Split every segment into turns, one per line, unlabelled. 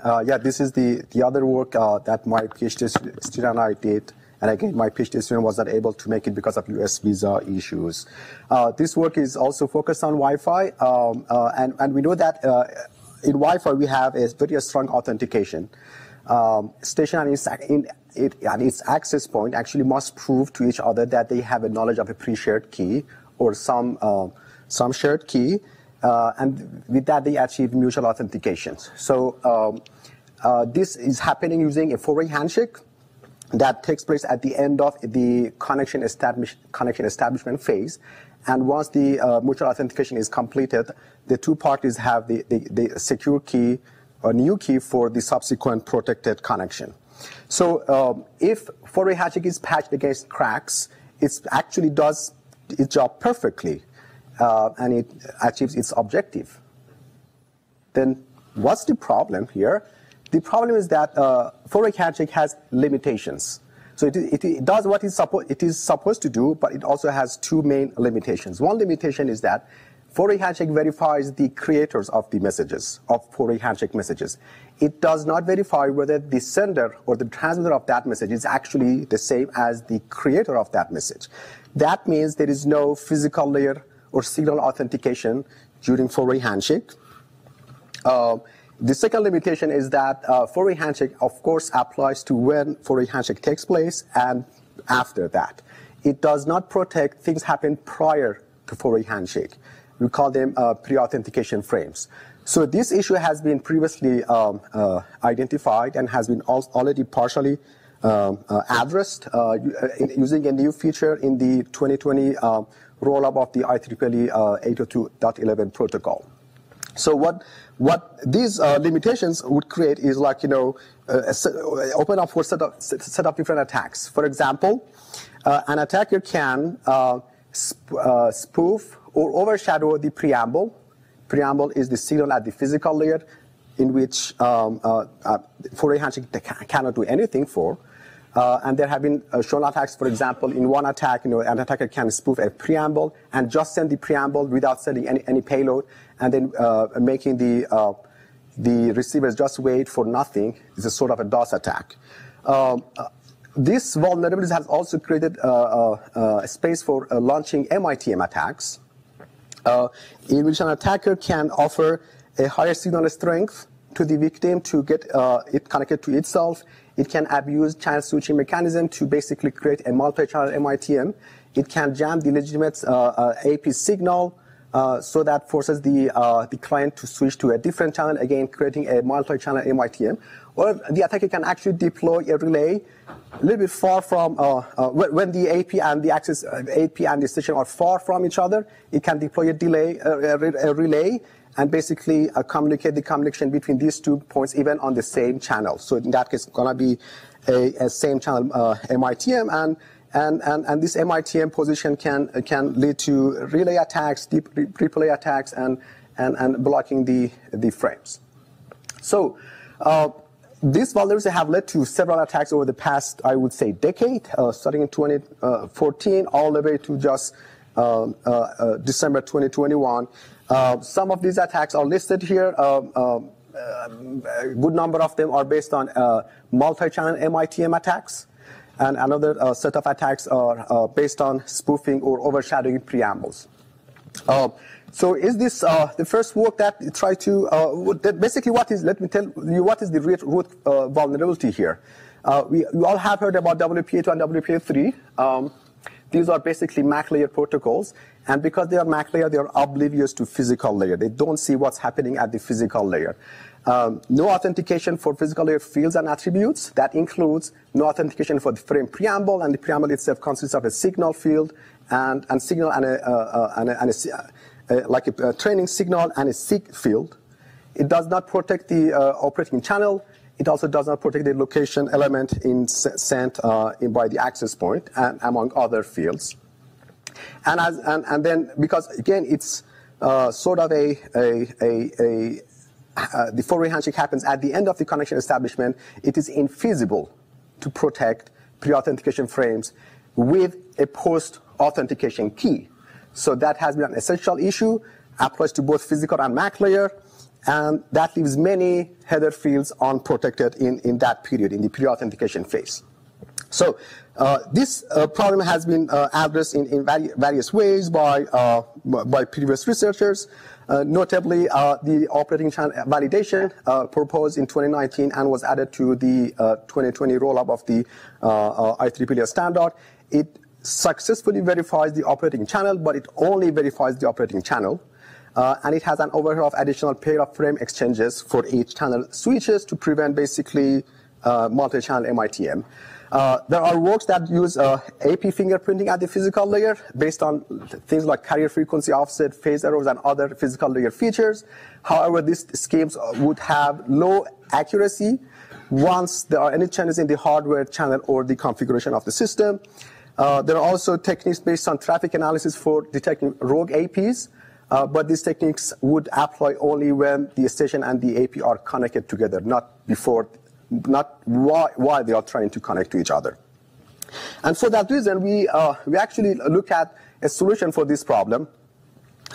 Yeah, this is the other work that my PhD student and I did. And again, my PhD student was not able to make it because of US visa issues. This work is also focused on Wi-Fi. And we know that in Wi-Fi, we have a very strong authentication. Station and its access point actually must prove to each other that they have a knowledge of a pre-shared key or some shared key. And with that, they achieve mutual authentications. So this is happening using a four-way handshake that takes place at the end of the connection establishment phase. And once the mutual authentication is completed, the two parties have the secure key or new key for the subsequent protected connection. So if four-way handshake is patched against cracks, it actually does its job perfectly. And it achieves its objective. Then what's the problem here? The problem is that four-way handshake has limitations. So it does what it is supposed to do, but it also has two main limitations. One limitation is that four-way handshake verifies the creators of the messages, of four-way handshake messages. It does not verify whether the sender or the transmitter of that message is actually the same as the creator of that message. That means there is no physical layer or signal authentication during four-way handshake. The second limitation is that four-way handshake, of course, applies to when four-way handshake takes place and after that. It does not protect things happen prior to four-way handshake. We call them pre-authentication frames. So this issue has been previously identified and has been already partially addressed using a new feature in the 2020 roll-up of the IEEE 802.11 protocol. So what these limitations would create is like, open up for set of different attacks. For example, an attacker can spoof or overshadow the preamble. Preamble is the signal at the physical layer in which four-way handshake cannot do anything for. And there have been shown attacks, for example, in one attack, an attacker can spoof a preamble and just send the preamble without sending any payload, and then making the receivers just wait for nothing. It's a sort of a DOS attack. This vulnerability has also created a space for launching MITM attacks, in which an attacker can offer a higher signal strength to the victim to get it connected to itself. It can abuse channel switching mechanism to basically create a multi-channel MITM. It can jam the legitimate AP signal so that forces the client to switch to a different channel, again creating a multi-channel MITM. Or the attacker can actually deploy a relay a little bit far from, when the AP and the access AP and the station are far from each other, it can deploy a relay and basically communicate the communication between these 2 points even on the same channel. So in that case, it's going to be a same channel MITM, and this MITM position can lead to relay attacks, deep replay attacks, and blocking the frames. So these vulnerabilities have led to several attacks over the past, I would say, decade, starting in 2014 all the way to just December 2021. Some of these attacks are listed here. A good number of them are based on multi-channel MITM attacks, and another set of attacks are based on spoofing or overshadowing preambles. So is this the first work that try to basically let me tell you what is the root vulnerability here. You all have heard about WPA2 and WPA3. These are basically MAC layer protocols, and because they are MAC layer, they are oblivious to physical layer. They don't see what's happening at the physical layer. No authentication for physical layer fields and attributes. That includes no authentication for the frame preamble, and the preamble itself consists of a signal field and signal like a training signal and a SIG field. It does not protect the operating channel. It also does not protect the location element sent by the access point, and among other fields. And then because again it's sort of the four-way handshake happens at the end of the connection establishment, it is infeasible to protect pre-authentication frames with a post-authentication key. So that has been an essential issue, applies to both physical and MAC layer, and that leaves many header fields unprotected in that period, in the pre-authentication phase. So this problem has been addressed in various ways by previous researchers, notably the operating channel validation proposed in 2019 and was added to the 2020 rollup of the IEEE standard. It successfully verifies the operating channel, but it only verifies the operating channel. And it has an overhead of additional pair of frame exchanges for each channel switches to prevent basically multi-channel MITM. There are works that use AP fingerprinting at the physical layer based on things like carrier frequency offset, phase errors, and other physical layer features. However, these schemes would have low accuracy once there are any changes in the hardware channel or the configuration of the system. There are also techniques based on traffic analysis for detecting rogue APs, but these techniques would apply only when the station and the AP are connected together, not before, not while they are trying to connect to each other. And for that reason, we actually look at a solution for this problem.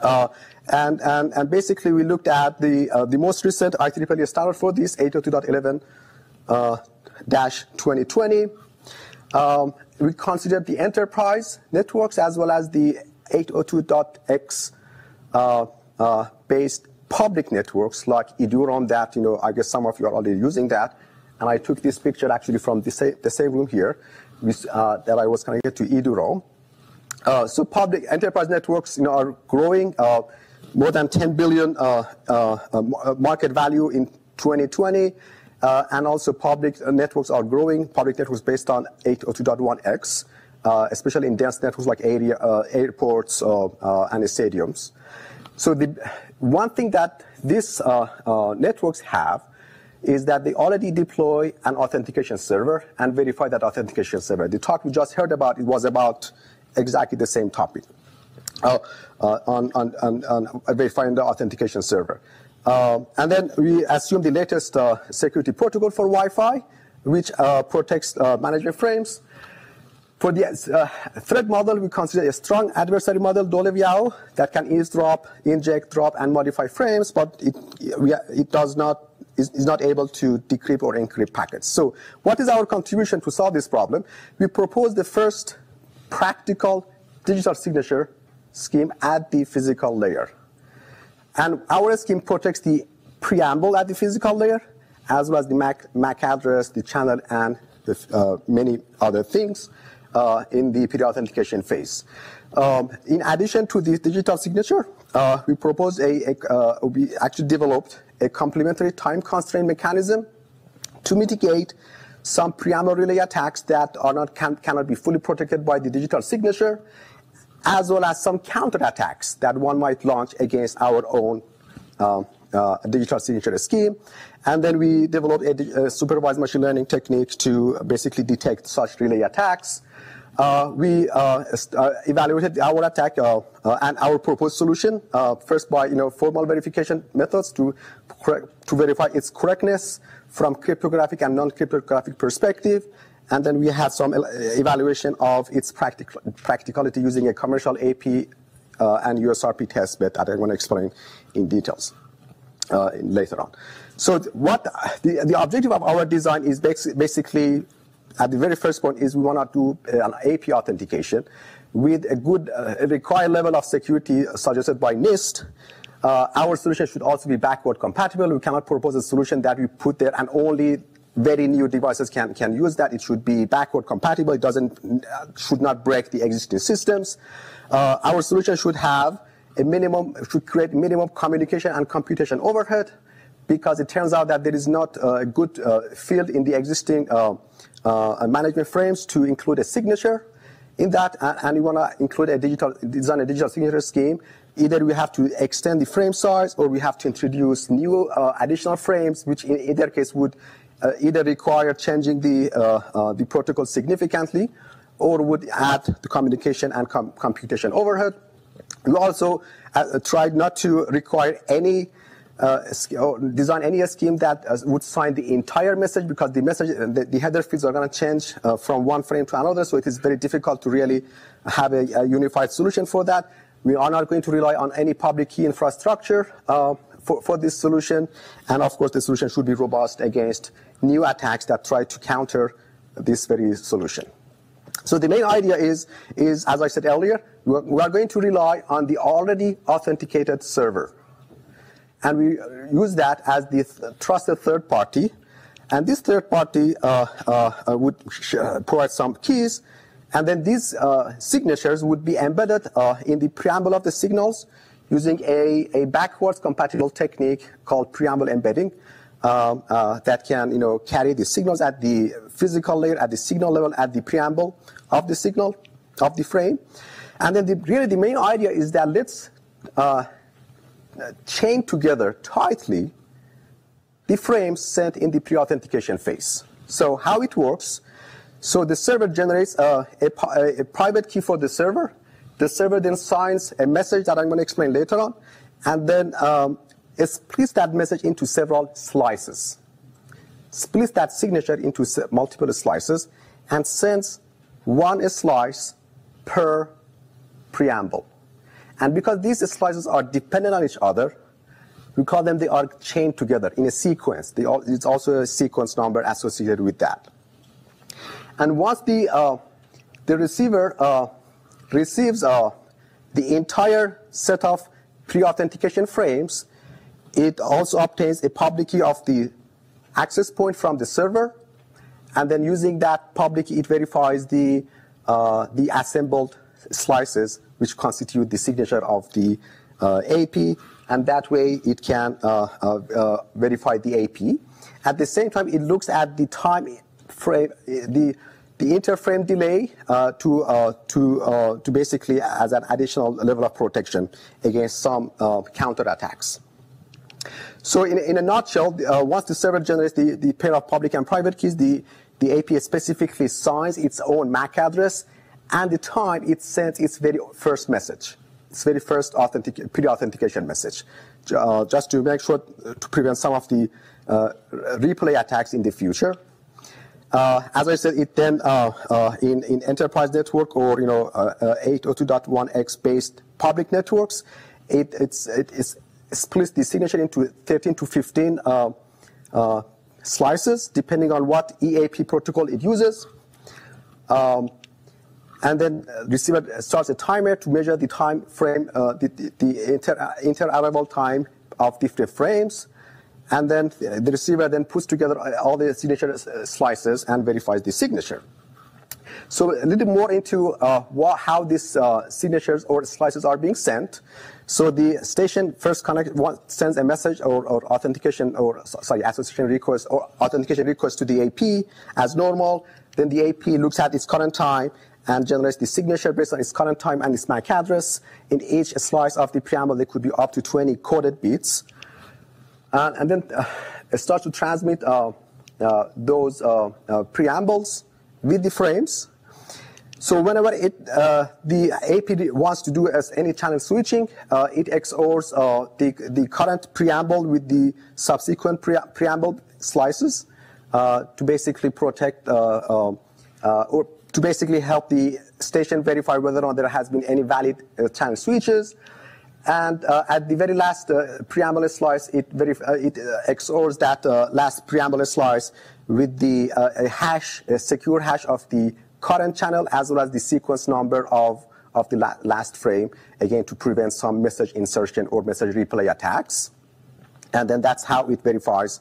And basically, we looked at the most recent IEEE standard for this, 802.11-2020. We considered the enterprise networks as well as the 802.x based public networks like eduroam that, I guess some of you are already using that. And I took this picture actually from the same room here that I was connected to eduroam. So public enterprise networks are growing, more than 10 billion market value in 2020. And also public networks are growing, public networks based on 802.1x, especially in dense networks like airports and stadiums. So the one thing that these networks have is that they already deploy an authentication server and verify that authentication server. The talk we just heard about, it was about exactly the same topic on verifying the authentication server. And then we assume the latest security protocol for Wi-Fi, which protects management frames. For the threat model, we consider a strong adversary model, Dolev-Yao, that can eavesdrop, inject, drop, and modify frames, but it is not able to decrypt or encrypt packets. So what is our contribution to solve this problem? We propose the first practical digital signature scheme at the physical layer. And our scheme protects the preamble at the physical layer, as well as the MAC address, the channel, and many other things in the pre-authentication phase. In addition to this digital signature, we proposed we actually developed a complementary time constraint mechanism to mitigate some preamble relay attacks that cannot be fully protected by the digital signature, as well as some counter attacks that one might launch against our own digital signature scheme. And then we developed a supervised machine learning technique to basically detect such relay attacks. We evaluated our attack and our proposed solution first by formal verification methods to verify its correctness from cryptographic and non-cryptographic perspective, and then we had some evaluation of its practicality using a commercial AP and USRP test bed that I'm going to explain in details later on. So what the objective of our design is basically, at the very first point, is we want to do an AP authentication with a good required level of security suggested by NIST. Our solution should also be backward compatible. We cannot propose a solution that we put there and only very new devices can use that. It should be backward compatible. It should not break the existing systems. Our solution should create minimum communication and computation overhead, because it turns out that there is not a good field in the existing management frames to include a signature in that, and you want to include design a digital signature scheme. Either we have to extend the frame size, or we have to introduce new additional frames, which in either case would either require changing the protocol significantly, or would add the communication and computation overhead. We also tried not to require any design any scheme that would sign the entire message, because the header fields are going to change from one frame to another, so it is very difficult to really have a unified solution for that. We are not going to rely on any public key infrastructure for this solution. And of course, the solution should be robust against new attacks that try to counter this very solution. So the main idea is as I said earlier, we are going to rely on the already authenticated server. And we use that as the trusted third party. And this third party would provide some keys. And then these signatures would be embedded in the preamble of the signals using a backwards compatible technique called preamble embedding that can carry the signals at the physical layer, at the signal level, at the preamble of the signal, of the frame. And then really the main idea is that let's chain together tightly the frames sent in the pre-authentication phase. So how it works, so the server generates a private key for the server. The server then signs a message that I'm going to explain later on, and then it splits that message into several slices, splits that signature into multiple slices, and sends one slice per preamble. And because these slices are dependent on each other, we call them, they are chained together in a sequence. It's also a sequence number associated with that. And once the receiver receives the entire set of pre-authentication frames, it also obtains a public key of the access point from the server, and then using that public key, it verifies the assembled slices which constitute the signature of the AP, and that way it can verify the AP. At the same time, it looks at the time frame, the interframe delay to basically as an additional level of protection against some counterattacks. So in a nutshell, once the server generates the pair of public and private keys, the AP specifically signs its own MAC address and the time it sends its very first message, its very first pre-authentication message, just to make sure to prevent some of the replay attacks in the future. As I said, it then in enterprise network or 802.1x based public networks, it splits the signature into 13 to 15 slices, depending on what EAP protocol it uses. And then receiver starts a timer to measure the time frame, the inter-arrival time of different frames. And then the receiver then puts together all the signature slices and verifies the signature. So a little more into how these signatures or slices are being sent. So the station first sends a message or association request or authentication request to the AP as normal. Then the AP looks at its current time and generates the signature based on its current time and its MAC address. In each slice of the preamble, there could be up to 20 coded bits. And then it starts to transmit those preambles with the frames. So whenever the AP wants to do any channel switching, it XORs the current preamble with the subsequent preamble slices to basically protect or to basically help the station verify whether or not there has been any valid channel switches. And at the very last preamble slice, it XORs that last preamble slice with the a secure hash of the current channel as well as the sequence number of the last frame, again to prevent some message insertion or message replay attacks. And then that's how it verifies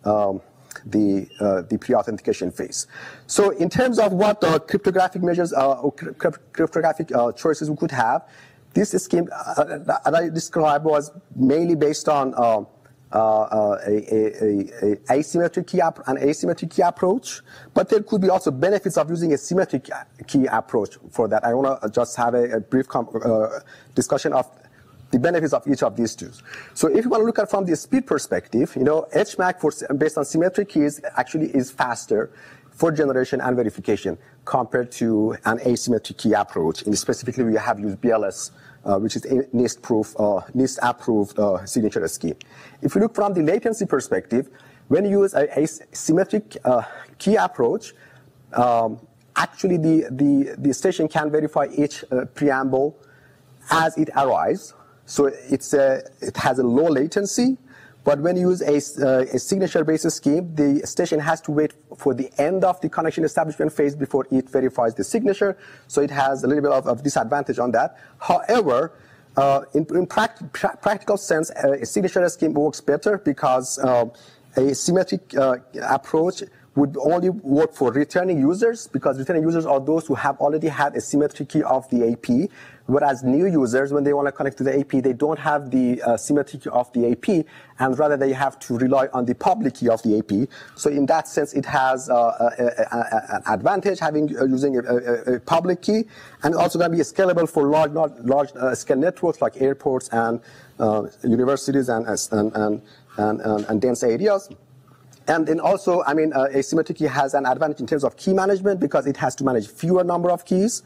the pre-authentication phase. So in terms of what cryptographic measures or cryptographic choices we could have, this scheme that I described was mainly based on an asymmetric key approach, but there could be also benefits of using a symmetric key approach for that. I want to just have a brief discussion of the benefits of each of these two. So if you want to look at from the speed perspective, HMAC based on symmetric keys actually is faster for generation and verification compared to an asymmetric key approach. And specifically, we have used BLS, which is NIST-approved signature scheme. If you look from the latency perspective, when you use a symmetric key approach, actually the station can verify each preamble as it arrives. So it has a low latency. But when you use a signature-based scheme, the station has to wait for the end of the connection establishment phase before it verifies the signature. So it has a little bit of disadvantage on that. However, in practical sense, a signature scheme works better because a symmetric approach would only work for returning users, because returning users are those who have already had a symmetric key of the AP, whereas new users, when they want to connect to the AP, they don't have the symmetric key of the AP, and rather they have to rely on the public key of the AP. So in that sense, it has an advantage using a public key, and also going to be scalable for large scale networks like airports and universities and dense areas. And then also, I mean, asymmetric key has an advantage in terms of key management because it has to manage fewer number of keys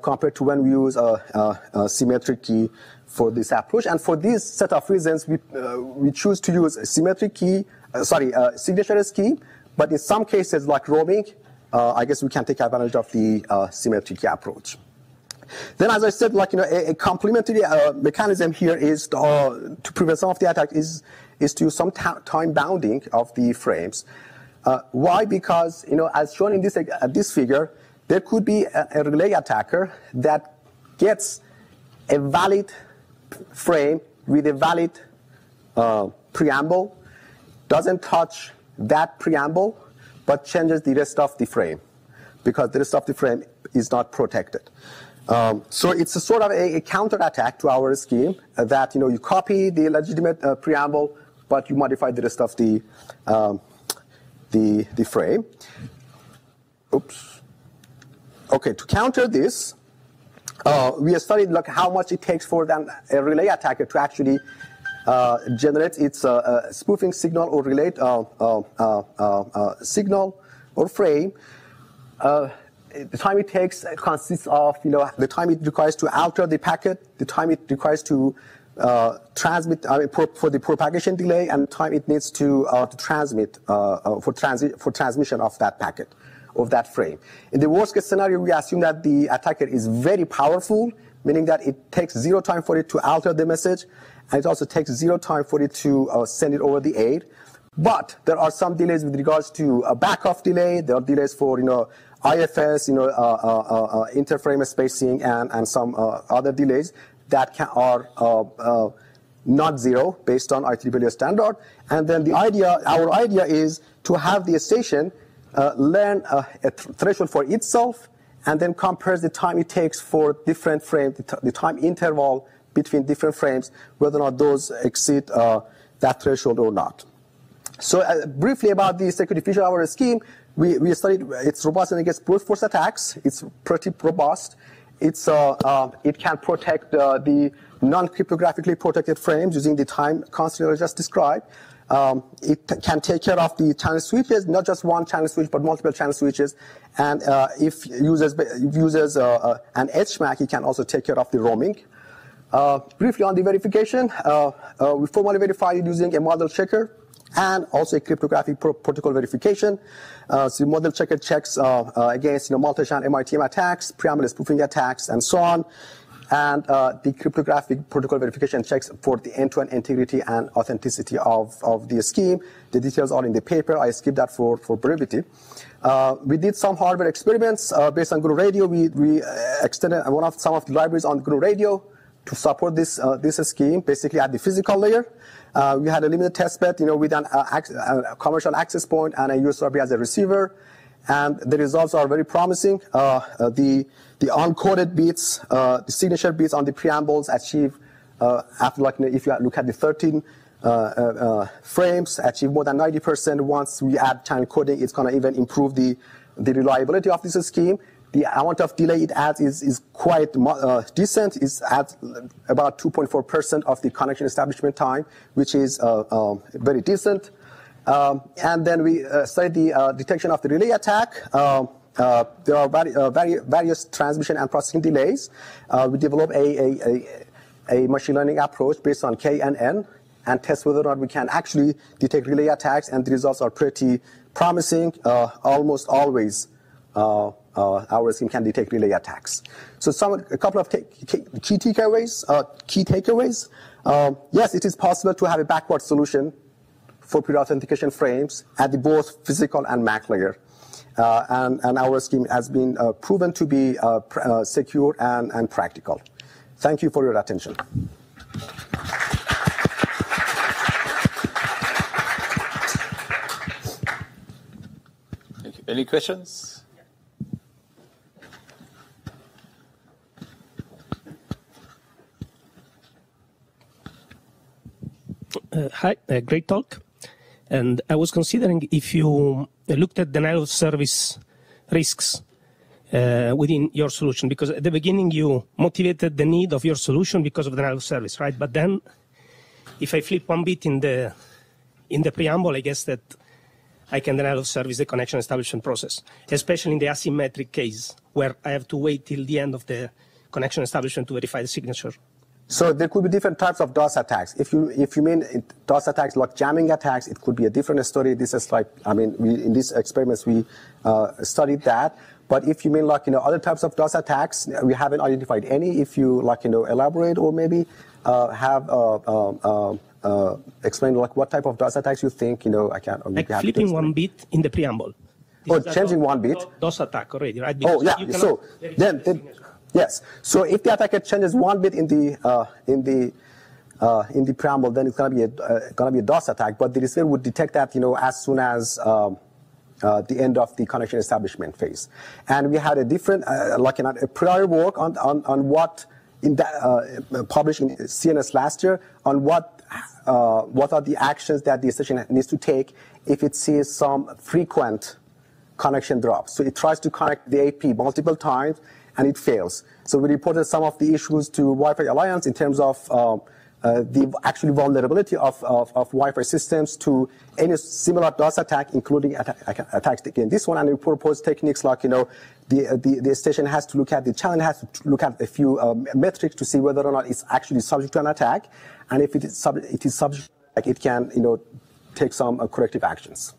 compared to when we use a symmetric key for this approach. And for this set of reasons, we choose to use a symmetric key, signature scheme. But in some cases, like roaming, I guess we can take advantage of the symmetric key approach. Then, as I said, like, you know, a complementary mechanism here is to prevent some of the attack is to use some time bounding of the frames. Why? Because, you know, as shown in this figure, there could be a relay attacker that gets a valid frame with a valid preamble, doesn't touch that preamble, but changes the rest of the frame because the rest of the frame is not protected. So it's a sort of a counter attack to our scheme that, you know, you copy the legitimate preamble, but you modify the rest of the frame. Oops. Okay, to counter this, we have studied like how much it takes for a relay attacker to actually generate its spoofing signal or relay signal or frame. The time it takes consists of, you know, the time it requires to alter the packet, the time it requires to transmit, for the propagation delay, and the time it needs to transmit for transmission of that packet, of that frame. In the worst case scenario, we assume that the attacker is very powerful, meaning that it takes 0 time for it to alter the message, and it also takes 0 time for it to send it over the air. But there are some delays with regards to a back-off delay. There are delays for, you know, IFS, you know, interframe spacing, and some other delays that are not zero based on IEEE standard. And then our idea is to have the station learn a threshold for itself, and then compares the time it takes for different frames, the time interval between different frames, whether or not those exceed that threshold or not. So briefly about the security feature of our scheme, we studied its robustness against brute force attacks. It's pretty robust. It can protect the non-cryptographically protected frames using the time constant I just described. It can take care of the channel switches, not just one channel switch, but multiple channel switches. And if uses an HMAC, it can also take care of the roaming. Briefly on the verification, we formally verify it using a model checker and also a cryptographic protocol verification. So model checker checks against, you know, multi-channel MITM attacks, preamble spoofing attacks, and so on. And the cryptographic protocol verification checks for the end-to-end integrity and authenticity of the scheme. The details are in the paper. I skipped that for brevity. We did some hardware experiments based on GNU Radio. We extended some of the libraries on GNU Radio to support this scheme, basically at the physical layer. We had a limited testbed, you know, with a commercial access point and a USB as a receiver, and the results are very promising. The uncoded bits, the signature bits on the preambles achieve after, like, if you look at the 13 frames, achieve more than 90%. Once we add channel coding, it's going to even improve the reliability of this scheme. The amount of delay it adds is quite decent. It adds about 2.4% of the connection establishment time, which is very decent. And then we studied the detection of the relay attack. There are various transmission and processing delays. We developed a machine learning approach based on K and N, and test whether or not we can actually detect relay attacks, and the results are pretty promising. Almost always our scheme can detect relay attacks. So a couple of key takeaways. Yes, it is possible to have a backward solution for pre-authentication frames at the both physical and MAC layer. And our scheme has been proven to be secure and practical. Thank you for your attention.
Thank you. Any questions?
Hi, great talk. And I was considering if you looked at denial of service risks within your solution, because at the beginning you motivated the need of your solution because of denial of service, right? But then if I flip one bit in the preamble, I guess that I can denial of service the connection establishment process, especially in the asymmetric case where I have to wait till the end of the connection establishment to verify the signature.
So there could be different types of DOS attacks. If you mean DOS attacks like jamming attacks, it could be a different story. This is like, I mean, in these experiments we studied that. But if you mean like, other types of DOS attacks, we haven't identified any. If you like, elaborate or maybe explain like what type of DOS attacks you think, I can.
Like flipping one bit in the preamble.
Or changing one bit.
DOS attack already, right?
Because so then. Yes. So if the attacker changes one bit in the preamble, then it's going to be a DOS attack. But the receiver would detect that as soon as the end of the connection establishment phase. And we had a different a prior work on what in that published in CNS last year on what are the actions that the station needs to take if it sees some frequent connection drops. So it tries to connect the AP multiple times, and it fails. So we reported some of the issues to Wi-Fi Alliance in terms of the actual vulnerability of Wi-Fi systems to any similar DOS attack, including attacks against this one. And we proposed techniques like, the station has to look at, the channel has to look at a few metrics to see whether or not it's actually subject to an attack. And if it is subject to an attack, it can, take some corrective actions.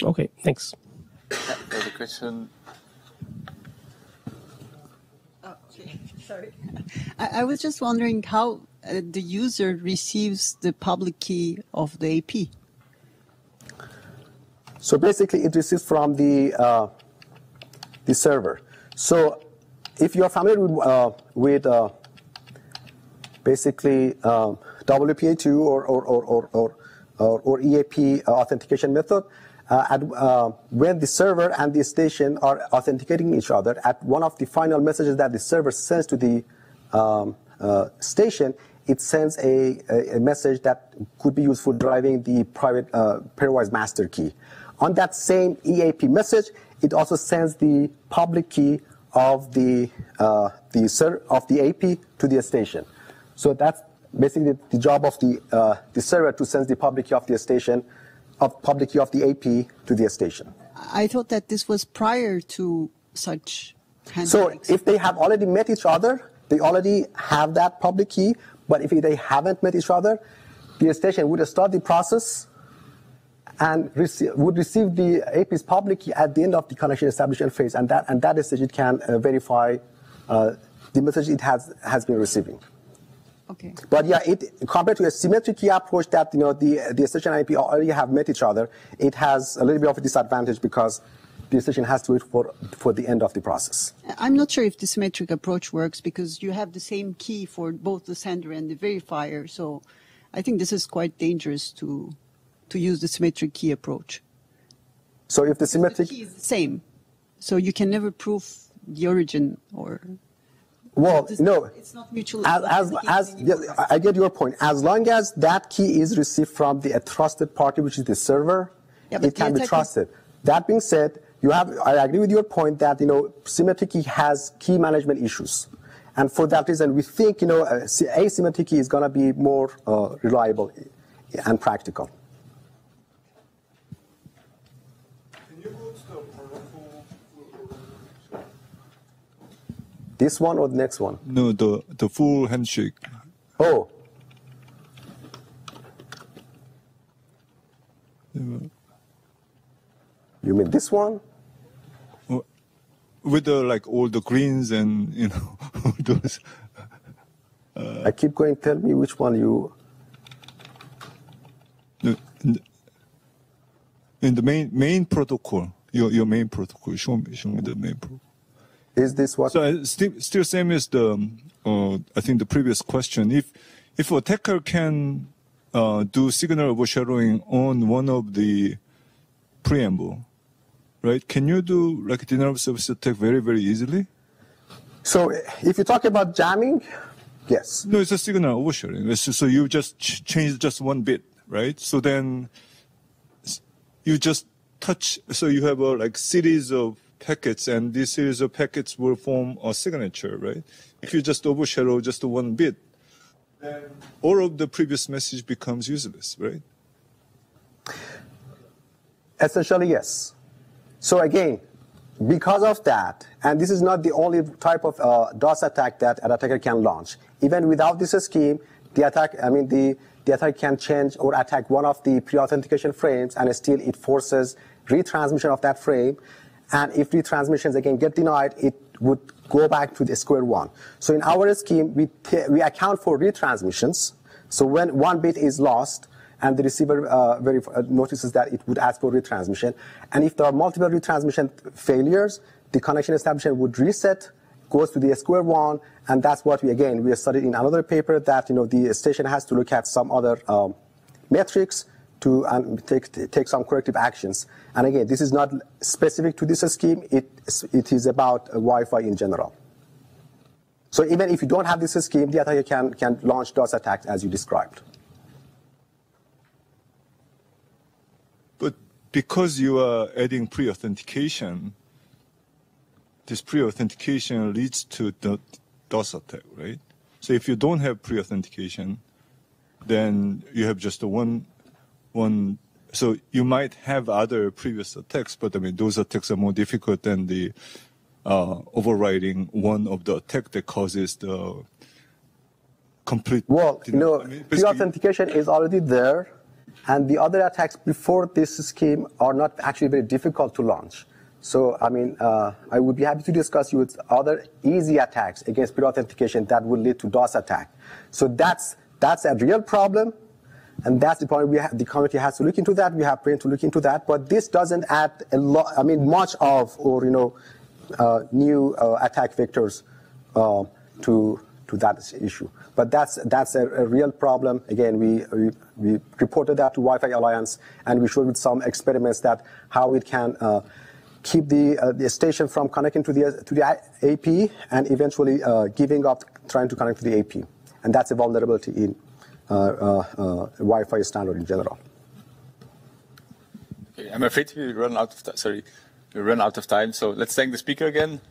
Okay, thanks.
Further question?
Sorry. I was just wondering how the user receives the public key of the AP.
So basically, it receives from the server. So if you are familiar with basically WPA2 or EAP authentication method, when the server and the station are authenticating each other, at one of the final messages that the server sends to the station, it sends a message that could be used for driving the private pairwise master key. On that same EAP message, it also sends the public key of the AP to the station. So that's basically the job of the server to send the public key of the station, public key of the AP to the station.
I thought that this was prior to such handshakes.
So if they have already met each other, they already have that public key. But if they haven't met each other, the station would start the process and would receive the AP's public key at the end of the connection establishment phase, and that stage it can verify the message it has been receiving.
Okay.
But yeah, compared to a symmetric key approach that the station and IP already have met each other, it has a little bit of a disadvantage because the station has to wait for the end of the process.
I'm not sure if the symmetric approach works because you have the same key for both the sender and the verifier. So I think this is quite dangerous to use the symmetric key approach.
So if the symmetric
key is the same, so you can never prove the origin or.
Well, no.
It's not mutual.
I get your point. As long as that key is received from a trusted party, which is the server, it can be trusted. That being said, I agree with your point that symmetric key has key management issues, and for that reason, we think asymmetric key is going to be more reliable and practical. This one or the next one?
No, the full handshake.
Oh.
You
mean this one?
with the like all the greens and all those.
I keep going. Tell me which one you.
In the main protocol, your main protocol. Show me the main protocol.
Is this what?
So still same as the I think the previous question. If attacker can do signal overshadowing on one of the preamble, right? Can you do like a denial of service attack very easily?
So if you talk about jamming, yes.
No, it's a signal overshadowing. So you just change just one bit, right? So then you just touch. So you have a like series of packets, and this series of packets will form a signature, right? If you just overshadow just one bit, then all of the previous message becomes useless, right?
Essentially, yes. So again, because of that, and this is not the only type of DOS attack that an attacker can launch. Even without this scheme, the attacker can change or attack one of the pre-authentication frames, and still it forces retransmission of that frame. And if retransmissions again get denied, it would go back to the square one. So in our scheme, we account for retransmissions. So when one bit is lost, and the receiver notices that it would ask for retransmission, and if there are multiple retransmission failures, the connection establishment would reset, goes to the square one, and that's what we studied in another paper that the station has to look at some other metrics to take some corrective actions. And again, this is not specific to this scheme. It is about Wi-Fi in general. So even if you don't have this scheme, the attacker can launch DOS attacks as you described.
But because you are adding pre-authentication, this pre-authentication leads to the DOS attack, right? So if you don't have pre-authentication, then you have just one. So you might have other previous attacks, but I mean those attacks are more difficult than the overriding one of the attack that causes the complete.
Well, pre-authentication is already there, and the other attacks before this scheme are not actually very difficult to launch. So I mean, I would be happy to discuss with other easy attacks against pre-authentication that will lead to DOS attack. So that's a real problem. And that's the point the committee has to look into that. We have brain to look into that. But this doesn't add much of new attack vectors to that issue. But that's a real problem. Again, we reported that to Wi-Fi Alliance, and we showed with some experiments that how it can keep the station from connecting to the AP and eventually giving up trying to connect to the AP. And that's a vulnerability in Wi-Fi standard in general.
Okay, I'm afraid we run out of time. So let's thank the speaker again.